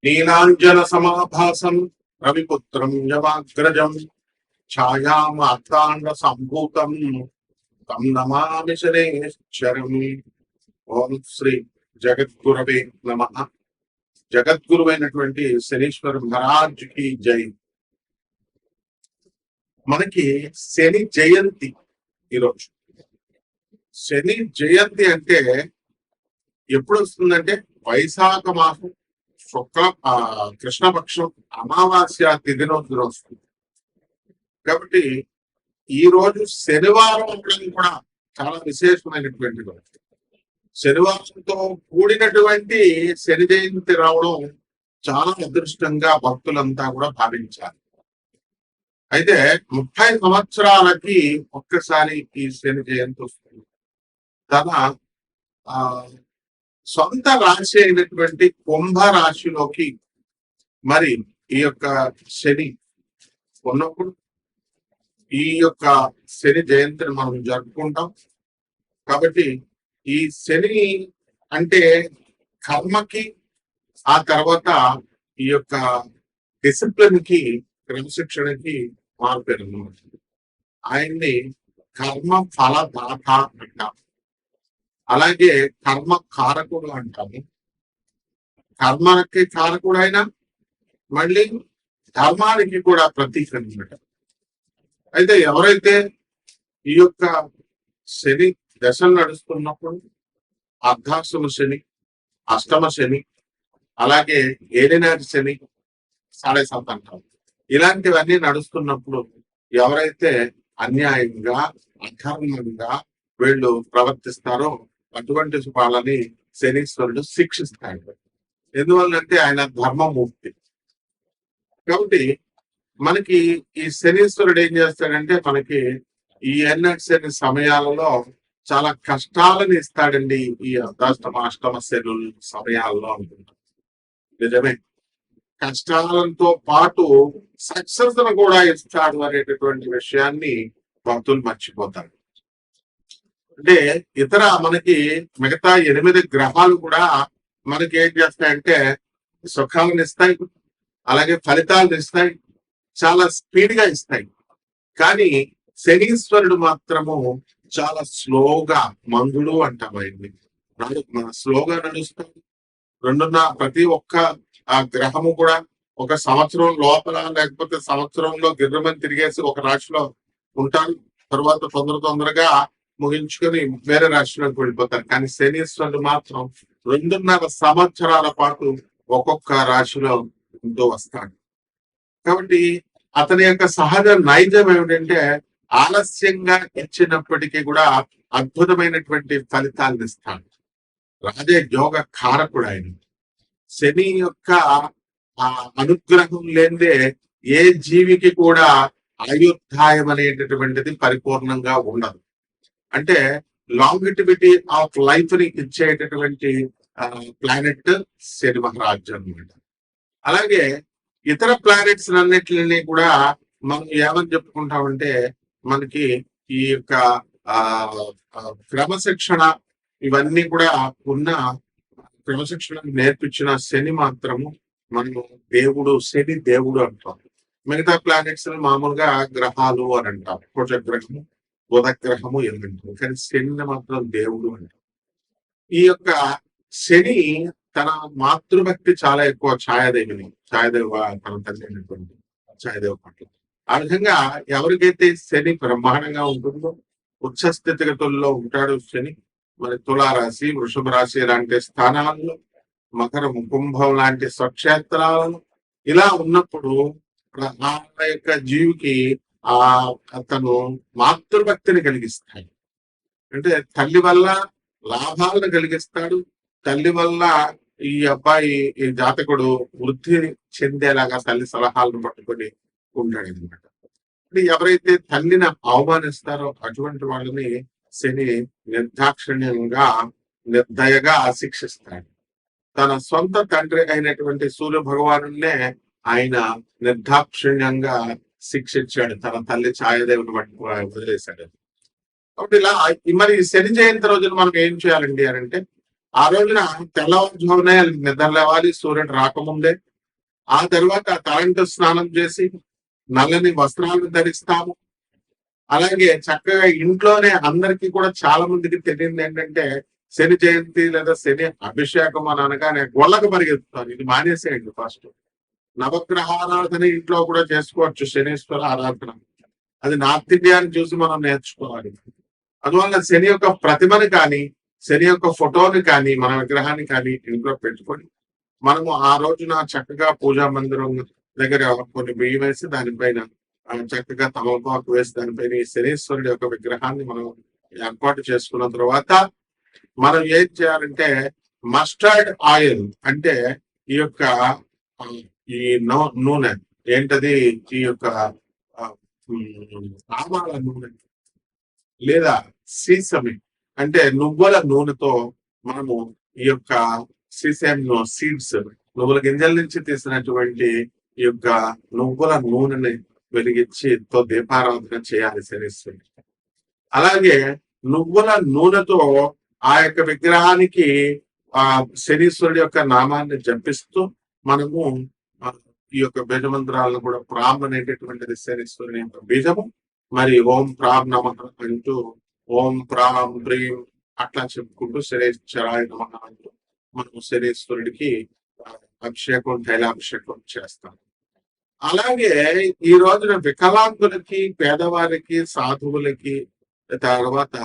నీలాంజన సమాభాసం రవిపుత్రం యమాగ్రజం ఛాయామార్తాండ సంభూతం తం నమామి శనేశ్వరం. ఓం శ్రీ జగద్గురవే నమః. జగద్గురువైనటువంటి శనీశ్వర మహారాజ్ కి జై. మనకి శని జయంతి ఈరోజు. శని జయంతి అంటే ఎప్పుడు వస్తుందంటే వైశాఖ మాసం శుక్ల కృష్ణపక్షం అమావాస్య తిథి రోజున వస్తుంది. కాబట్టి ఈ రోజు శనివారం ఉండడం కూడా చాలా విశేషమైనటువంటి రోజు. శనివారంతో కూడినటువంటి శని జయంతి రావడం చాలా అదృష్టంగా భక్తులంతా కూడా భావించాలి. అయితే 30 సంవత్సరాలకి ఒక్కసారి ఈ శని జయంతి వస్తుంది. తన సొంత రాశి అయినటువంటి కుంభ రాశిలోకి మరి ఈ యొక్క శని ఉన్నప్పుడు ఈ యొక్క శని జయంతిని మనం జరుపుకుంటాం. కాబట్టి ఈ శని అంటే కర్మకి, ఆ తర్వాత ఈ యొక్క డిసిప్లిన్ కి, క్రమశిక్షణకి మారుపేరు అన్నమాట. ఆయన్ని కర్మ ఫలదాత అంటాం. అలాగే కర్మ కారకుడు అంటాము. కర్మకి కారకుడు అయినా మళ్ళీ ధర్మానికి కూడా ప్రతీక అన్నమాట. అయితే ఎవరైతే ఈ యొక్క శని దశలు నడుస్తున్నప్పుడు అర్ధాష్టమ శని, అష్టమ శని, అలాగే ఏలినాటి శని, సాడే సాత్ అంటాం, ఇలాంటివన్నీ నడుస్తున్నప్పుడు ఎవరైతే అన్యాయంగా అధర్మంగా వీళ్ళు ప్రవర్తిస్తారో అటువంటి వాళ్ళని శనీశ్వరుడు శిక్షిస్తాడు. ఎందువల్లంటే ఆయన ధర్మమూర్తి. కాబట్టి మనకి ఈ శనీశ్వరుడు ఏం చేస్తాడంటే మనకి ఈ ఎన్నటి సమయాలలో చాలా కష్టాలను ఇస్తాడండి. ఈ అర్ధాష్టమ అష్టమ శని సమయాల్లో అనుకుంటాం. నిజమే, కష్టాలతో పాటు సక్సెస్ కూడా ఇస్తాడు అనేటటువంటి విషయాన్ని భక్తులు మర్చిపోతారు. అంటే ఇతర మనకి మిగతా 8 గ్రహాలు కూడా మనకి ఏం చేస్తాయంటే సుఖాలను ఇస్తాయి, అలాగే ఫలితాలను ఇస్తాయి, చాలా స్పీడ్ గా ఇస్తాయి. కానీ శనీశ్వరుడు మాత్రము చాలా స్లోగా, మందుడు అంటాం ఆయన్ని, స్లోగా నడుస్తాడు. ప్రతి ఒక్క ఆ గ్రహము కూడా ఒక సంవత్సరం లోపల లేకపోతే సంవత్సరంలో గిర్రమని తిరిగేసి ఒక రాశిలో ఉంటారు. తర్వాత తొందరగా ముగించుకొని వేరే రాశిలోకి వెళ్ళిపోతారు. కానీ శనీశ్వరుడు మాత్రం 2.5 సంవత్సరాల పాటు ఒక్కొక్క రాశిలో ఉంటూ వస్తాడు. కాబట్టి అతని యొక్క సహజ నైజం ఏమిటంటే ఆలస్యంగా ఇచ్చినప్పటికీ కూడా అద్భుతమైనటువంటి ఫలితాలను ఇస్తాడు. రాజయోగ కారకుడు ఆయన. శని యొక్క ఆ అనుగ్రహం లేదే ఏ జీవికి కూడా ఆయుర్దాయం అనేటటువంటిది పరిపూర్ణంగా ఉండదు. అంటే లాంగిటివిటీ ఆఫ్ లైఫ్ ని ఇచ్చేటటువంటి ప్లానెట్ శని మహారాజ్ అన్నమాట. అలాగే ఇతర ప్లానెట్స్ అన్నిటిని కూడా మనం ఏమని చెప్పుకుంటామంటే మనకి ఈ యొక్క క్రమశిక్షణ ఇవన్నీ కూడా ఉన్న క్రమశిక్షణ నేర్పించిన శని మాత్రము మనము దేవుడు, శని దేవుడు అంటాం. మిగతా ప్లానెట్స్ మామూలుగా గ్రహాలు అని అంటాం. కుజగ్రహము, బుధ గ్రహము ఎలాంటివి. కానీ శని మాత్రం దేవుడు అంటాం. ఈ యొక్క శని తన మాతృభక్తి చాలా ఎక్కువ. ఛాయాదేవ తన తల్లి అయినటువంటి ఛాయాదేవ పట్ల. ఆ విధంగా ఎవరికైతే శని బ్రహ్మాండంగా ఉంటుందో, ఉచ్చ స్థితిగతుల్లో ఉంటాడు శని. మరి తులారాశి, వృషభ రాశి లాంటి స్థానాల్లో, మకరం, కుంభం లాంటి స్వక్షేత్రాలను ఇలా ఉన్నప్పుడు ఆ యొక్క జీవికి అతను మాతృభక్తిని కలిగిస్తాడు. అంటే తల్లి వల్ల లాభాలను కలిగిస్తాడు. తల్లి వల్ల ఈ అబ్బాయి, ఈ జాతకుడు వృద్ధి చెందేలాగా తల్లి సలహాలను పట్టుకొని ఉంటాడు అనమాట. ఎవరైతే తల్లిని అవమానిస్తారో అటువంటి వాళ్ళని శని నిర్దాక్షిణ్యంగా, నిర్దయగా శిక్షిస్తాడు. తన సొంత తండ్రి అయినటువంటి సూర్య భగవానునే ఆయన నిర్దాక్షిణ్యంగా శిక్షించాడు. తన తల్లి ఛాయాదేవిని వదిలేశాడు. కాబట్టి ఇలా మరి శని జయంతి రోజున మనం ఏం చేయాలండి అని అంటే, ఆ రోజున తెల్లవారుజామునే నిద్ర లేవాలి. సూర్యుడు రాకముందే ఆ తర్వాత తలంటు స్నానం చేసి నల్లని వస్త్రాలను ధరిస్తాము. అలాగే చక్కగా ఇంట్లోనే అందరికీ కూడా చాలా మందికి తెలియదు ఏంటంటే శని జయంతి లేదా శని అభిషేకం అని అనగానే గొల్లకు పరిగెత్తుతారు. ఇది మానేసేయండి ఫస్ట్. నవగ్రహ ఆరాధన ఇంట్లో కూడా చేసుకోవచ్చు, శనీశ్వర ఆరాధన. అది నార్త్ ఇండియాని చూసి మనం నేర్చుకోవాలి. అందువల్ల శని యొక్క ప్రతిమని కానీ శని యొక్క ఫోటోని కానీ మన విగ్రహాన్ని కానీ ఇంట్లో పెట్టుకొని మనము ఆ రోజున చక్కగా పూజా మందిరం దగ్గర కొన్ని బియ్యం వేసి దానిపైన చక్కగా తమలపాకు వేసి దానిపైన ఈ శనీశ్వరుడి యొక్క విగ్రహాన్ని మనం ఏర్పాటు చేసుకున్న తర్వాత మనం ఏం చేయాలంటే మస్టర్డ్ ఆయిల్ అంటే ఈ యొక్క ఈ నూనె ఏంటది, ఈ యొక్క ఆవాల నూనె లేదా సీసమి అంటే నువ్వుల నూనెతో మనము ఈ యొక్క సీసమ్ సీడ్స్, నువ్వుల గింజల నుంచి తీసినటువంటి ఈ యొక్క నువ్వుల నూనెని వెలిగించి దీపారాధన చేయాలి శనీశ్వరుడు. అలాగే నువ్వుల నూనెతో ఆ యొక్క విగ్రహానికి ఆ శనీశ్వరుడి యొక్క నామాన్ని జపిస్తూ మనము ఈ యొక్క బీజమంత్రాలను కూడా ప్రాం అనేటటువంటిది శనీశ్వరుని యొక్క బీజము. మరి ఓం ప్రాం నమః అంటూ ఓం ప్రాం ప్రీం అట్లా చెప్పుకుంటూ శనీశ్వరాయ నమః అంటూ మనము శనీశ్వరుడికి అభిషేకం తైలాభిషేకం చేస్తాం. అలాగే ఈ రోజున వికలాంగులకి, పేదవారికి, సాధువులకి, తర్వాత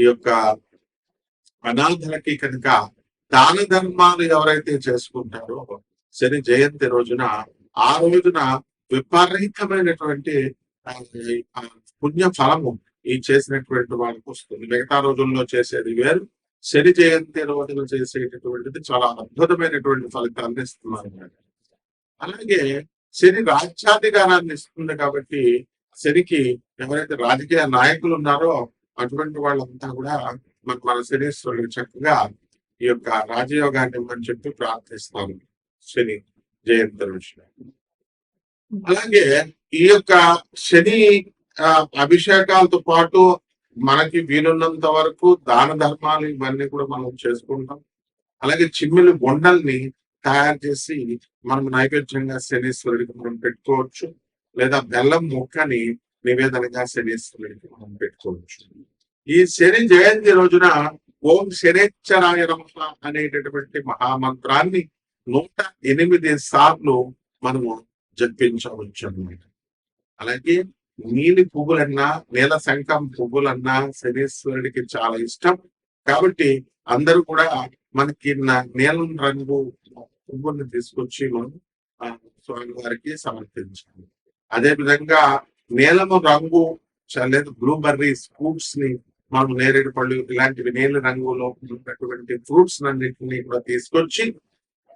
ఈ యొక్క అనాథలకి కనుక దాన ధర్మాలు ఎవరైతే చేసుకుంటారో శని జయంతి రోజున ఆ రోజున విపరీతమైనటువంటి పుణ్య ఫలము ఈ చేసినటువంటి వాళ్ళకు వస్తుంది. మిగతా రోజుల్లో చేసేది వేరు, శని జయంతి రోజున చేసేటటువంటిది చాలా అద్భుతమైనటువంటి ఫలితాన్ని ఇస్తున్నారు. అలాగే శని రాజ్యాధికారాన్ని ఇస్తుంది కాబట్టి శనికి ఎవరైతే రాజకీయ నాయకులు ఉన్నారో అటువంటి వాళ్ళంతా కూడా మన శనీశ్వరుడు చక్కగా ఈ యొక్క రాజయోగాన్ని ఇవ్వని చెప్పి ప్రార్థిస్తాను శని జయంతి రోజున. అలాగే ఈ యొక్క శని అభిషేకాలతో పాటు మనకి వీలున్నంత వరకు దాన ధర్మాలు ఇవన్నీ కూడా మనం చేసుకుంటాం. అలాగే చిమ్మిలి బొండల్ని తయారు చేసి మనం నైవేద్యంగా శనీశ్వరుడికి మనం పెట్టుకోవచ్చు, లేదా బెల్లం ముక్కని నివేదనగా శనీశ్వరుడికి మనం పెట్టుకోవచ్చు. ఈ శని జయంతి రోజున ఓం శనేశ్వరాయ నమః అనేటటువంటి మహామంత్రాన్ని 108 సార్లు మనము జపించవచ్చు అన్నమాట. అలాగే నీలి పువ్వులన్నా, నీల శంఖం పువ్వులన్నా శనీశ్వరుడికి చాలా ఇష్టం కాబట్టి అందరూ కూడా మనకి నీలం రంగు పువ్వుల్ని తీసుకొచ్చి మనం స్వామి వారికి సమర్పించాలి. అదే విధంగా నీలము రంగు లేదు బ్లూబెర్రీస్ ఫ్రూట్స్ ని మనం నేరేడు పళ్ళు ఇలాంటివి నీల రంగులో ఉన్నటువంటి ఫ్రూట్స్ అన్నింటినీ కూడా తీసుకొచ్చి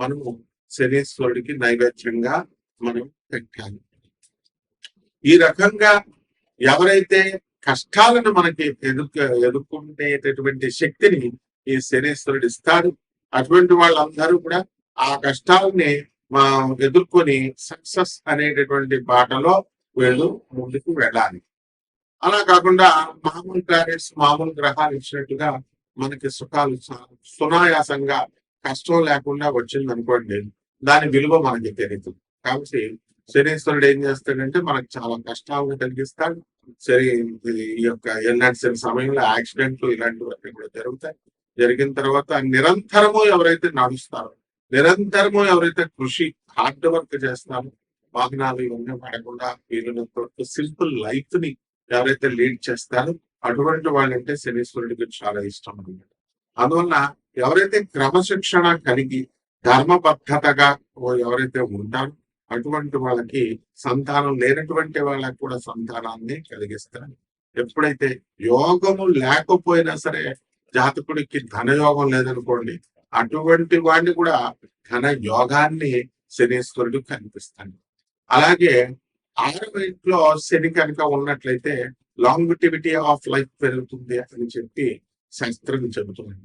మనము శనీశ్వరుడికి నైవేద్యంగా మనం పెట్టాలి. ఈ రకంగా ఎవరైతే కష్టాలను మనకి ఎదుర్కొనేటటువంటి శక్తిని ఈ శనీశ్వరుడు ఇస్తాడు, అటువంటి వాళ్ళందరూ కూడా ఆ కష్టాలని ఎదుర్కొని సక్సెస్ అనేటటువంటి బాటలో వీళ్ళు ముందుకు వెళ్ళాలి. అలా కాకుండా మామూలు ప్లానెట్స్, మామూలు గ్రహాలు ఇచ్చినట్టుగా మనకి సుఖాలు సునాయాసంగా కష్టం లేకుండా వచ్చింది అనుకోండి, దాని విలువ మనకి తెలియదు. కాబట్టి శనీశ్వరుడు ఏం చేస్తాడంటే మనకు చాలా కష్టాలను కలిగిస్తాడు. సరే ఈ యొక్క ఎల్నాటి సమయంలో యాక్సిడెంట్లు ఇలాంటివన్నీ కూడా జరుగుతాయి. జరిగిన తర్వాత నిరంతరము ఎవరైతే నడుస్తారో, నిరంతరము ఎవరైతే కృషి హార్డ్ వర్క్ చేస్తారో, వాహనాలు ఇవన్నీ పడకుండా వీళ్ళతో సింపుల్ లైఫ్ ని ఎవరైతే లీడ్ చేస్తారో అటువంటి వాళ్ళంటే శనీశ్వరుడికి చాలా ఇష్టం అన్నమాట. అందువల్ల ఎవరైతే క్రమశిక్షణ కలిగి ధర్మబద్ధతగా ఎవరైతే ఉంటారో అటువంటి వాళ్ళకి సంతానం లేనటువంటి వాళ్ళకి కూడా సంతానాన్ని కలిగిస్తారు. ఎప్పుడైతే యోగము లేకపోయినా సరే జాతకుడికి ధనయోగం లేదనుకోండి, అటువంటి వాడిని కూడా ధన యోగాన్ని శనీశ్వరుడు కనిపిస్తాడు. అలాగే 6వ ఇంట్లో శని కనుక ఉన్నట్లయితే లాంగిటివిటీ ఆఫ్ లైఫ్ పెరుగుతుంది అని చెప్పి శాస్త్రం చెబుతుంది.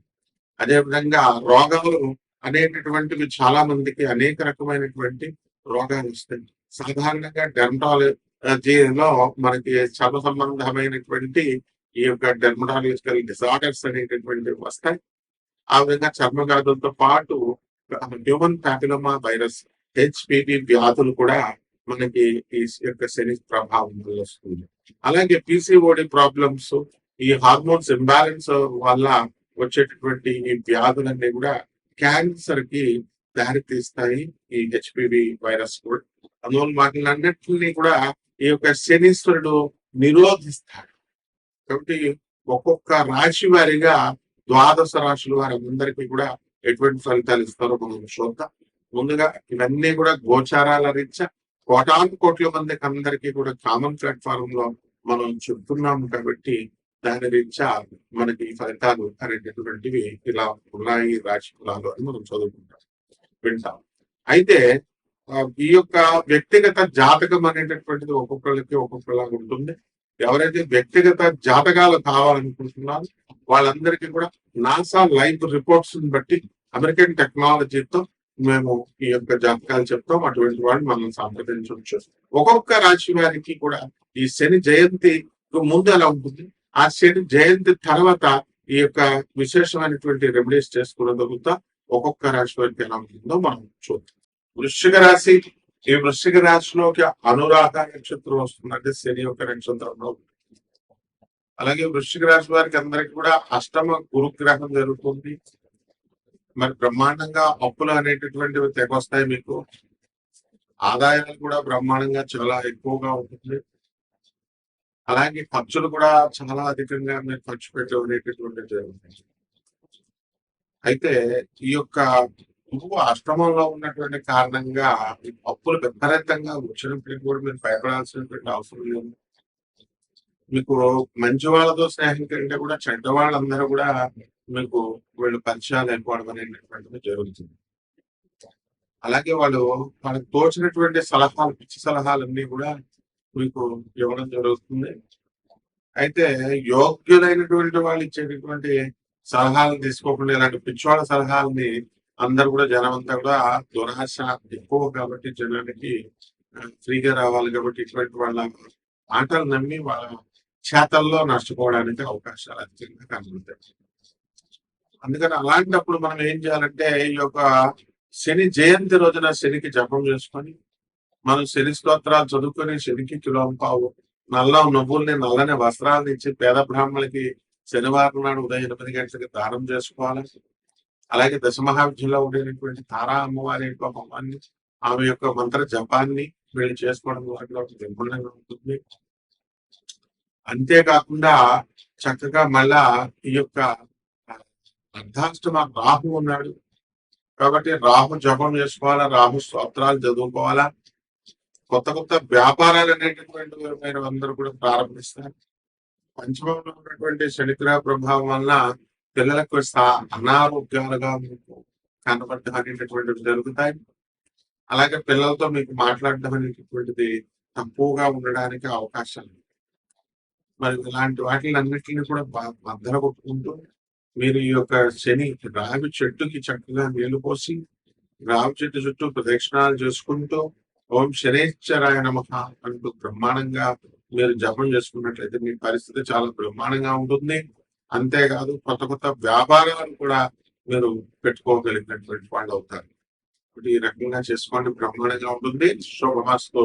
అదేవిధంగా రోగాలు అనేటటువంటివి చాలా మందికి అనేక రకమైనటువంటి రోగాలు వస్తాయి. సాధారణంగా డెర్మటాలజీలో మనకి చర్మ సంబంధమైనటువంటి ఈ యొక్క డెర్మటాలజికల్ డిసార్డర్స్ అనేటటువంటివి వస్తాయి. ఆ విధంగా చర్మ వ్యాధులతో పాటు హ్యూమన్ ప్యాపిలోమా వైరస్ హెచ్పివి వ్యాధులు కూడా మనకి ఈ యొక్క శని ప్రభావం వల్ల వస్తుంది. అలాగే పీసీఓడి ప్రాబ్లమ్స్, ఈ హార్మోన్స్ ఇంబ్యాలెన్స్ వల్ల వచ్చేటటువంటి ఈ వ్యాధులన్నీ కూడా క్యాన్సర్ కి దారి తీస్తాయి, ఈ హెచ్పివి వైరస్ కూడా. అందువల్ల వాటిని అన్నిటిని కూడా ఈ యొక్క శనీశ్వరుడు నిరోధిస్తాడు. కాబట్టి ఒక్కొక్క రాశి వారిగా ద్వాదశ రాశుల వారందరికీ కూడా ఎటువంటి ఫలితాలు ఇస్తారో మనం చూద్దాం. ముందుగా ఇవన్నీ కూడా గోచారాల రీత్యా కోటాను కోట్ల మందికి అందరికీ కూడా కామన్ ప్లాట్ఫామ్ లో మనం చెప్తున్నాము కాబట్టి దాని రీత్యా మనకి ఈ ఫలితాలు అనేటటువంటివి ఇలా ఉన్నాయి రాశి ఫలాలు అని మనం చదువుకుంటాం, వింటాం. అయితే ఈ యొక్క వ్యక్తిగత జాతకం అనేటటువంటిది ఒక్కొక్కరికి ఒక్కొక్కలాగా ఉంటుంది. ఎవరైతే వ్యక్తిగత జాతకాలు కావాలనుకుంటున్నారో వాళ్ళందరికీ కూడా నాసా లైవ్ రిపోర్ట్స్ బట్టి అమెరికన్ టెక్నాలజీతో మేము ఈ యొక్క జాతకాలు చెప్తాం. అటువంటి వాళ్ళు మనం సంప్రదించవచ్చు. ఒక్కొక్క రాశి వారికి కూడా ఈ శని జయంతి ముందు ఎలా ఉంటుంది, ఆ శని జయంతి తర్వాత ఈ యొక్క విశేషమైనటువంటి రెమెడీస్ చేసుకున్న తగ్గుతా ఒక్కొక్క రాశి వారికి ఎలా ఉంటుందో మనం చూద్దాం. వృశ్చిక రాశి, ఈ వృశ్చిక రాశిలోకి అనురాధ నక్షత్రం వస్తుందంటే శని యొక్క నక్షత్రంలో. అలాగే వృశ్చిక రాశి వారికి అందరికి కూడా అష్టమ గురుగ్రహం జరుగుతుంది. మరి బ్రహ్మాండంగా అప్పులు అనేటటువంటివి తెగొస్తాయి. మీకు ఆదాయాలు కూడా బ్రహ్మాండంగా చాలా ఎక్కువగా ఉంటుంది. అలాగే ఖర్చులు కూడా చాలా అధికంగా మీరు ఖర్చు పెట్టేటటువంటి జరుగుతుంది. అయితే ఈ యొక్క గురువు అష్టమంలో ఉన్నటువంటి కారణంగా అప్పులు విపరీతంగా వచ్చినప్పటికీ కూడా మీరు భయపడాల్సినటువంటి అవసరం లేదు. మీకు మంచి వాళ్ళతో స్నేహం కంటే కూడా చెడ్డ వాళ్ళందరూ కూడా మీకు వీళ్ళు పరిచయాలు అయిపోవడం అనేటటువంటిది జరుగుతుంది. అలాగే వాళ్ళకి తోచినటువంటి సలహాలు, పిచ్చి సలహాలన్నీ కూడా మీకు ఇవ్వడం జరుగుతుంది. అయితే యోగ్యులైనటువంటి వాళ్ళు ఇచ్చేటటువంటి సలహాలను తీసుకోకుండా ఇలాంటి పిచ్చివాళ్ళ సలహాలని అందరు కూడా జనం అంతా కూడా దురాశ ఎక్కువ కాబట్టి జనానికి ఫ్రీగా రావాలి కాబట్టి ఇటువంటి వాళ్ళ మాటలు నమ్మి వాళ్ళ చేతల్లో నష్టపోవడానికి అవకాశాలు అధికంగా కనబడతాయి. అందుకని అలాంటప్పుడు మనం ఏం చేయాలంటే ఈ యొక్క శని జయంతి రోజున శనికి జపం చేసుకొని మనం శని స్తోత్రాలు చదువుకొని శనికి కిలోంపావు నల్ల నువ్వుల్ని, నల్లని వస్త్రాలను ఇచ్చి పేద బ్రాహ్మణులకి శనివారం నాడు ఉదయం 8 గంటలకి దానం చేసుకోవాలి. అలాగే దశమహావిద్యలో ఉండేటువంటి తారా అమ్మవారి యొక్క హోమాన్ని, ఆమె యొక్క మంత్ర జపాన్ని వీళ్ళు చేసుకోవడం ద్వారా బ్రహ్మాండంగా ఉంటుంది. అంతేకాకుండా చక్కగా మళ్ళా ఈ యొక్క అర్ధాష్టమ రాహు ఉన్నాడు కాబట్టి రాహు జపం చేసుకోవాలా, రాహు స్తోత్రాలు చదువుకోవాలా. కొత్త కొత్త వ్యాపారాలు అనేటటువంటి మీరు అందరూ కూడా ప్రారంభిస్తారు. పంచమంలో ఉన్నటువంటి శనిగ్రహ ప్రభావం వల్ల పిల్లలకు అనారోగ్యాలుగా మీకు కనబడటం అనేటటువంటివి జరుగుతాయి. అలాగే పిల్లలతో మీకు మాట్లాడటం అనేటటువంటిది తక్కువగా ఉండడానికి అవకాశాలు. మరి ఇలాంటి వాటిలన్నిటిని కూడా బద్దలు కొట్టుకుంటూ మీరు ఈ యొక్క శని రావి చెట్టుకి చక్కగా నీళ్లు పోసి రావి చెట్టు చుట్టూ ప్రదక్షిణాలు చేసుకుంటూ ఓం శనేశ్వరాయ నమః అంటూ బ్రహ్మాండంగా మీరు జపం చేసుకున్నట్లయితే మీ పరిస్థితి చాలా బ్రహ్మాండంగా ఉంటుంది. అంతేకాదు కొత్త కొత్త వ్యాపారాలు కూడా మీరు పెట్టుకోగలిగినటువంటి వాళ్ళు అవుతారు. ఈ రకంగా చేసుకోండి, బ్రహ్మాండంగా ఉంటుంది. శుభమస్తు.